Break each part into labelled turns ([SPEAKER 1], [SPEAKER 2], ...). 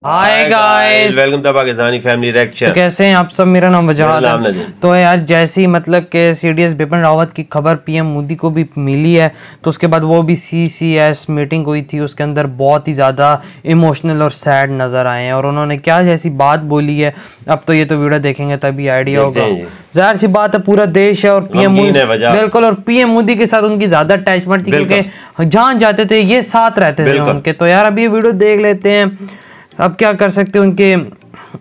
[SPEAKER 1] Hi guys,
[SPEAKER 2] welcome to Pakistani family reaction.
[SPEAKER 1] तो कैसे हैं आप सब? मेरा नाम वजाहत है। तो यार जैसे ही मतलब के सीडीएस बिपिन रावत की खबर पीएम मोदी को भी मिली है, तो उसके बाद वो भी सीसीएस मीटिंग हुई थी, उसके अंदर बहुत ही ज़्यादा इमोशनल और सैड नज़र आए हैं। और उन्होंने क्या जैसी बात बोली है, अब तो ये तो वीडियो देखेंगे तभी आइडिया होगा। जाहिर सी बात है, पूरा देश है और पीएम मोदी, बिल्कुल, और पीएम मोदी के साथ उनकी ज़्यादा अटैचमेंट थी क्योंकि जहाँ जाते थे ये साथ रहते थे उनके। तो यार अब ये वीडियो देख लेते हैं। अब क्या कर सकते हैं, उनके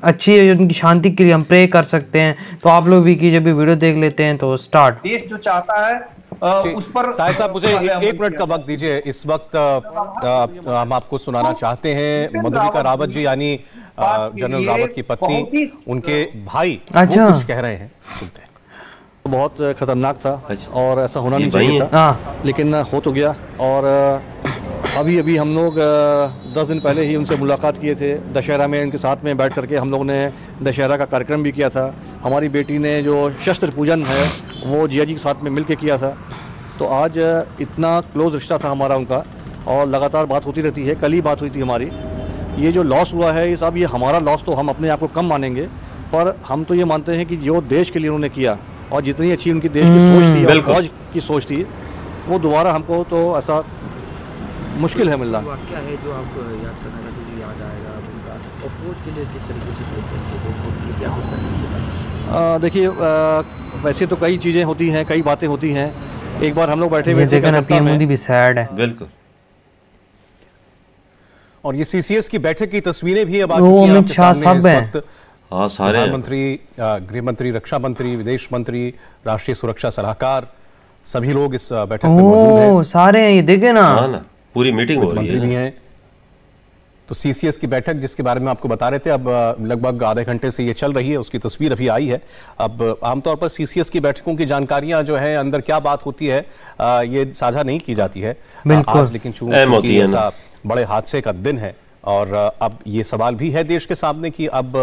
[SPEAKER 1] अच्छी उनकी शांति के लिए हम प्रे कर सकते हैं। तो आप लोग भी कीजिए, भी वीडियो देख लेते हैं। तो स्टार्ट।
[SPEAKER 3] देश जो चाहता है उस पर
[SPEAKER 4] साहिब साहब मुझे एक मिनट का वक्त दीजिए। इस वक्त हम आपको सुनाना चाहते हैं मधुलिका रावत जी यानी जनरल रावत की पत्नी, उनके भाई वो कुछ कह रहे हैं, सुनते हैं।
[SPEAKER 5] बहुत खतरनाक था और ऐसा होना नहीं चाहिए था, लेकिन हो तो गया। और अभी हम लोग 10 दिन पहले ही उनसे मुलाकात किए थे। दशहरा में उनके साथ में बैठ करके हम लोगों ने दशहरा का कार्यक्रम भी किया था। हमारी बेटी ने जो शस्त्र पूजन है वो जिया जी के साथ में मिल के किया था। तो आज इतना क्लोज रिश्ता था हमारा उनका, और लगातार बात होती रहती है। कल ही बात हुई थी हमारी। ये जो लॉस हुआ है ये सब, ये हमारा लॉस तो हम अपने आप को कम मानेंगे, पर हम तो ये मानते हैं कि जो देश के लिए उन्होंने किया और जितनी अच्छी उनकी देश की सोच थी और फौज की सोच थी, वो दोबारा हमको तो ऐसा मुश्किल है मिलना।
[SPEAKER 6] क्या है जो आपको याद करना है, जो याद आएगा उनका, और फौज के लिए किस तरीके से क्या होता है?
[SPEAKER 5] देखिए, वैसे तो कई चीज़ें होती हैं, कई बातें होती हैं। एक बार हम लोग बैठे हुए
[SPEAKER 1] थे, पीएम मोदी भी सैड है, बिल्कुल।
[SPEAKER 4] और ये सीसीएस की बैठक की तस्वीरें भी अब आ चुकी हैं आपके सामने इस वक्त।
[SPEAKER 2] हाँ, सारे
[SPEAKER 4] प्रधानमंत्री, गृह मंत्री, रक्षा मंत्री, विदेश मंत्री, राष्ट्रीय सुरक्षा सलाहकार, सभी लोग इस बैठक में मौजूद हैं।
[SPEAKER 1] सारे हैं, ये देखे ना,
[SPEAKER 2] पूरी मीटिंग हो रही है।
[SPEAKER 4] तो सीसीएस की बैठक जिसके बारे में आपको बता रहे थे, अब लगभग आधे घंटे से ये चल रही है, उसकी तस्वीर अभी आई है। अब आमतौर पर सीसीएस की बैठकों की जानकारियां जो है, अंदर क्या बात होती है, ये साझा नहीं की जाती है आज। लेकिन चूंकि ऐसा बड़े हादसे का दिन है और अब ये सवाल भी है देश के सामने कि अब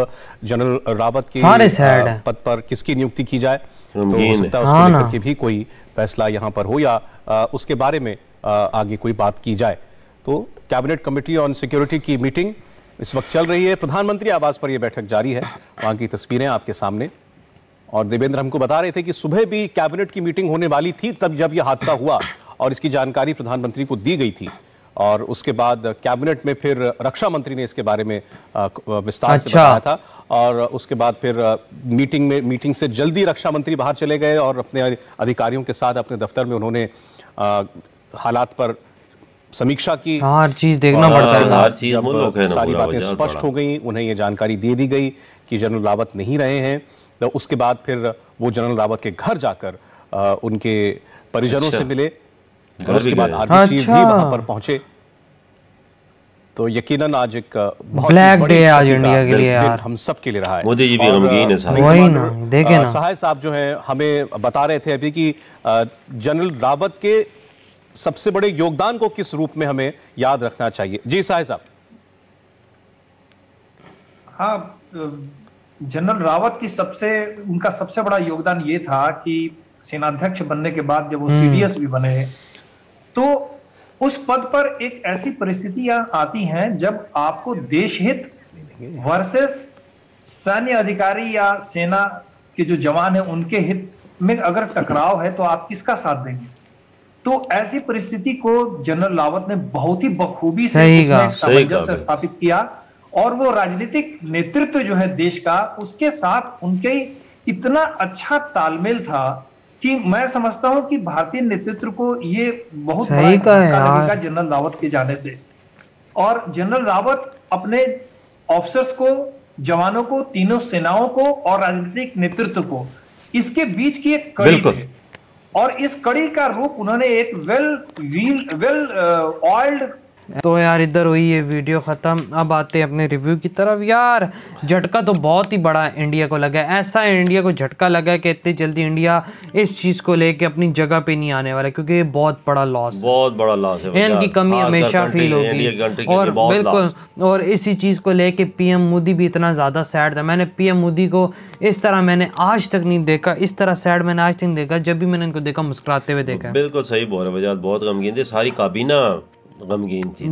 [SPEAKER 4] जनरल रावत के पद पर किसकी नियुक्ति की जाए। तो हो सकता है उसको लेकर के भी कोई फैसला यहाँ पर हो या उसके बारे में आगे कोई बात की जाए। तो कैबिनेट कमेटी ऑन सिक्योरिटी की मीटिंग इस वक्त चल रही है। प्रधानमंत्री आवास पर यह बैठक जारी है, वहां की तस्वीरें आपके सामने। और देवेंद्र हमको बता रहे थे कि सुबह भी कैबिनेट की मीटिंग होने वाली थी तब जब यह हादसा हुआ, और इसकी जानकारी प्रधानमंत्री को दी गई थी। और उसके बाद कैबिनेट में फिर रक्षा मंत्री ने इसके बारे में विस्तार से बताया था। और उसके बाद फिर मीटिंग से जल्दी रक्षा मंत्री बाहर चले गए और अपने अधिकारियों के साथ अपने दफ्तर में उन्होंने हालात पर समीक्षा की।
[SPEAKER 1] हर चीज देखना पड़ता है,
[SPEAKER 4] जब सारी बातें स्पष्ट हो गई, उन्हें यह जानकारी दे दी गई कि जनरल रावत नहीं रहे हैं, तो उसके बाद फिर वो जनरल रावत के घर जाकर उनके परिजनों से मिले। और उसके बाद आर्मी चीफ भी वहां पर पहुंचे। तो यकीनन आज एक बहुत
[SPEAKER 1] ब्लैक डे आज इंडिया के लिए यार,
[SPEAKER 4] हम सब के लिए रहा है।
[SPEAKER 2] मोदी जी भी गमगीन है।
[SPEAKER 1] वही ना, देखे ना,
[SPEAKER 4] सहाय साहब जो हैं हमें बता रहे थे अभी कि जनरल रावत के सबसे बड़े योगदान को किस रूप में हमें याद रखना चाहिए। जी सहाय साहब।
[SPEAKER 3] हाँ, जनरल रावत की उनका सबसे बड़ा योगदान ये था कि सेनाध्यक्ष बनने के बाद जब वो सीडीएस भी बने, तो उस पद पर एक ऐसी परिस्थितियां आती हैं जब आपको देशहित वर्सेस सैन्य अधिकारी या सेना के जो जवान हैं उनके हित में अगर टकराव है तो आप किसका साथ देंगे। तो ऐसी परिस्थिति को जनरल रावत ने बहुत ही बखूबी से सामंजस्य स्थापित किया। और वो राजनीतिक नेतृत्व जो है देश का, उसके साथ उनके इतना अच्छा तालमेल था कि मैं समझता हूं कि भारतीय नेतृत्व को ये बहुत बड़ा धक्का लगेगा जनरल रावत के जाने से। और जनरल रावत अपने ऑफिसर्स को, जवानों को, तीनों सेनाओं को और राजनीतिक नेतृत्व को, इसके बीच की एक कड़ी है। और इस कड़ी का रूप उन्होंने एक वेल ऑयल्ड।
[SPEAKER 1] तो यार इधर हुई ये वीडियो ख़त्म। अब आते हैं अपने रिव्यू की तरफ। यार झटका तो बहुत ही बड़ा इंडिया को लगा है। ऐसा इंडिया को झटका लगा है कि इतनी जल्दी इंडिया इस चीज़ को लेके अपनी जगह पे नहीं आने वाला, क्योंकि ये बहुत बड़ा लॉस है। इनकी कमी हमेशा फील होगी। और बिल्कुल, और इसी चीज़ को लेके पीएम मोदी भी इतना ज़्यादा सैड था। मैंने पीएम मोदी को इस तरह मैंने आज तक नहीं देखा, इस तरह सैड मैंने आज तक नहीं देखा। जब भी मैंने इनको देखा मुस्कुराते हुए देखा।
[SPEAKER 2] बिल्कुल सही बोल रहे, बहुत गमगीन थे, सारी काबीना गमगीन थी।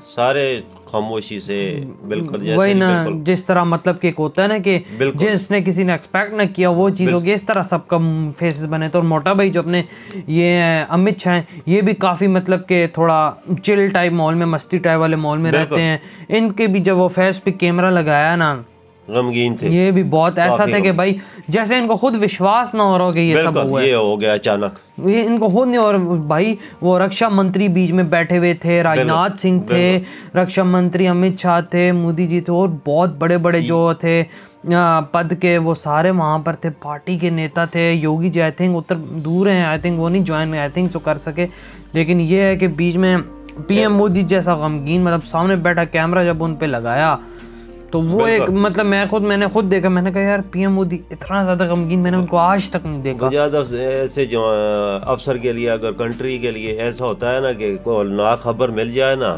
[SPEAKER 2] सारे खामोशी से बिल्कुल
[SPEAKER 1] वही ना, जिस तरह मतलब कि एक होता है ना कि जिसने किसी ने एक्सपेक्ट ना किया वो चीज़ होगी, इस तरह सबका फेसेस बने। तो मोटा भाई जो अपने ये अमित शाह हैं ये भी काफ़ी मतलब कि थोड़ा चिल टाइप माहौल में, मस्ती टाइप वाले माहौल में रहते हैं। इनके भी जब वो फेस पे कैमरा लगाया ना,
[SPEAKER 2] गमगीन थे
[SPEAKER 1] ये भी बहुत ऐसा था कि भाई जैसे इनको खुद विश्वास ना हो रहा हो कि ये सब हुआ है।
[SPEAKER 2] ये हो गया अचानक,
[SPEAKER 1] ये इनको खुद नहीं। और भाई वो रक्षा मंत्री बीच में बैठे हुए थे, राजनाथ सिंह थे, रक्षा मंत्री अमित शाह थे, मोदी जी थे, और बहुत बड़े बड़े जो थे पद के वो सारे वहाँ पर थे, पार्टी के नेता थे। योगी जी आई थिंक उत्तर दूर हैं, आई थिंक वो नहीं ज्वाइन आई थिंक सो कर सके। लेकिन ये है कि बीच में पीएम मोदी जैसा गमगीन मतलब सामने बैठा कैमरा जब उन पे लगाया तो वो एक मतलब मैंने खुद देखा, मैंने कहा यार पीएम मोदी इतना ज्यादा गमगीन मैंने उनको आज तक नहीं देखा।
[SPEAKER 2] ऐसे जो अफसर के लिए अगर कंट्री के लिए ऐसा होता है ना कि कोई ना खबर मिल जाए ना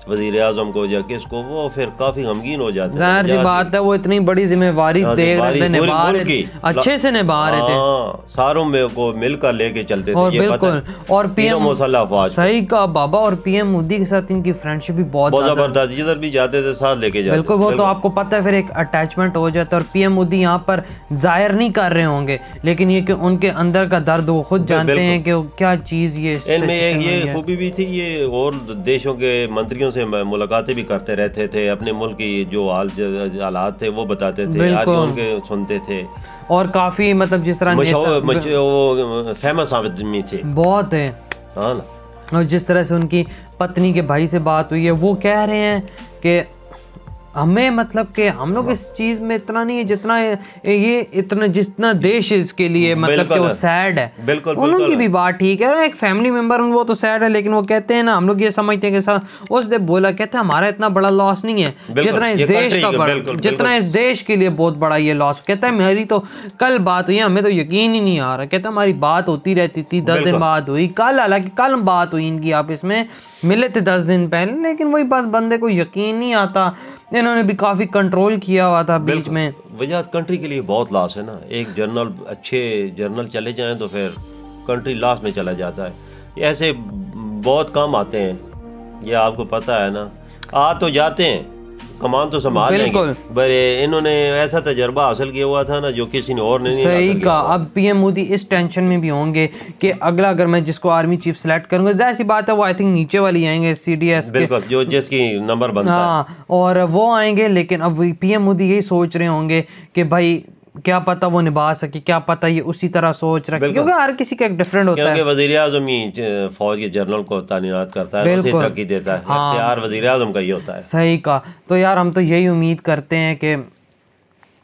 [SPEAKER 2] वजीर आजम को या किसको, वो फिर काफी गमगीन हो जाते हैं।
[SPEAKER 1] जाहिर सी बात है, वो इतनी बड़ी जिम्मेवारी दे रहे थे, निभा रहे थे, अच्छे से निभा रहे थे,
[SPEAKER 2] सारों में को मिलकर लेके चलते थे।
[SPEAKER 1] बिल्कुल। और पीएम सही कहा बाबा, और पीएम मोदी के साथ इनकी फ्रेंडशिप भी बहुत
[SPEAKER 2] जबरदस्त, जिधर भी जाते थे साथ लेके जाते।
[SPEAKER 1] वो तो आपको पता है फिर एक अटैचमेंट हो जाता है। और पीएम मोदी यहाँ पर जाहिर नहीं कर रहे होंगे, लेकिन ये कि उनके अंदर का दर्द वो खुद जानते हैं कि क्या चीज़ ये
[SPEAKER 2] खूबी भी थी। ये और देशों के मंत्रियों से मुलाकातें भी करते रहते थे, अपने मुल्क की जो हालात थे वो बताते थे, उनके सुनते थे।
[SPEAKER 1] और काफी मतलब जिस तरह
[SPEAKER 2] फेमस आदमी थे
[SPEAKER 1] बहुत है। और जिस तरह से उनकी पत्नी के भाई से बात हुई है, वो कह रहे हैं कि हमें मतलब कि हम लोग इस चीज में इतना नहीं है जितना ये इतना जितना देश इसके लिए मतलब कि वो सैड है।
[SPEAKER 2] बिल्कुल
[SPEAKER 1] उनकी भी बात ठीक है, एक फैमिली मेंबर वो तो सैड है, लेकिन वो कहते हैं ना हम लोग ये समझते हैं कि उसने बोला कहते हैं हमारा इतना बड़ा लॉस नहीं है जितना इस देश का बड़ा, जितना इस देश के लिए बहुत बड़ा ये लॉस। कहता है मेरी तो कल बात हुई, हमें तो यकीन ही नहीं आ रहा। कहता है हमारी बात होती रहती थी, 10 दिन बाद हुई, कल हालांकि कल बात हुई इनकी आपस में, मिले थे 10 दिन पहले, लेकिन वही बस बंदे को यकीन नहीं आता। इन्होंने भी काफी कंट्रोल किया हुआ था बीच में।
[SPEAKER 2] वजह कंट्री के लिए बहुत लॉस है ना, एक जनरल अच्छे जनरल चले जाएं तो फिर कंट्री लॉस में चला जाता है। ऐसे बहुत कम आते हैं, ये आपको पता है ना, आ तो जाते हैं, कमान तो संभाल लेंगे, पर इन्होंने ऐसा तजर्बा हासिल किया हुआ था ना जो किसी ने और नहीं।
[SPEAKER 1] सही कहा। अब पीएम मोदी इस टेंशन में भी होंगे कि अगला अगर मैं जिसको आर्मी चीफ सिलेक्ट करूंगा, जाहिर सी बात है वो आई थिंक नीचे वाली आएंगे सीडीएस के,
[SPEAKER 2] बिल्कुल जो जिसकी नंबर बनता है,
[SPEAKER 1] और वो आएंगे। लेकिन अब पीएम मोदी यही सोच रहे होंगे कि भाई क्या पता वो निभा सके, क्या पता ये उसी तरह सोच रखे, क्योंकि हर किसी का एक डिफरेंट होता है।
[SPEAKER 2] वज़ीर आज़म ही फौज के जनरल को तैनात करता है, उसे तरक्की देता है, इख्तियार वज़ीर आज़म का ही होता है।
[SPEAKER 1] सही कहा। तो यार हम तो यही उम्मीद करते हैं कि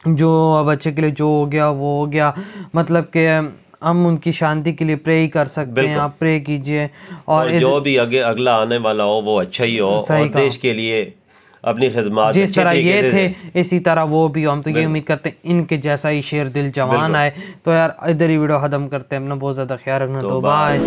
[SPEAKER 1] जो अब बच्चे के लिए जो हो गया वो हो गया, मतलब कि हम उनकी शांति के लिए प्रे ही कर सकते हैं। आप प्रे कीजिए और
[SPEAKER 2] जो भी अगला आने वाला हो वो अच्छा ही हो, और देश के लिए अपनी खिदमत
[SPEAKER 1] जिस तरह ये थे इसी तरह वो भी। हम तो ये उम्मीद करते हैं इनके जैसा ही शेर दिल जवान आए। तो यार इधर ही वीडियो खत्म करते हैं, अपना बहुत ज़्यादा ख्याल रखना। तो बाय।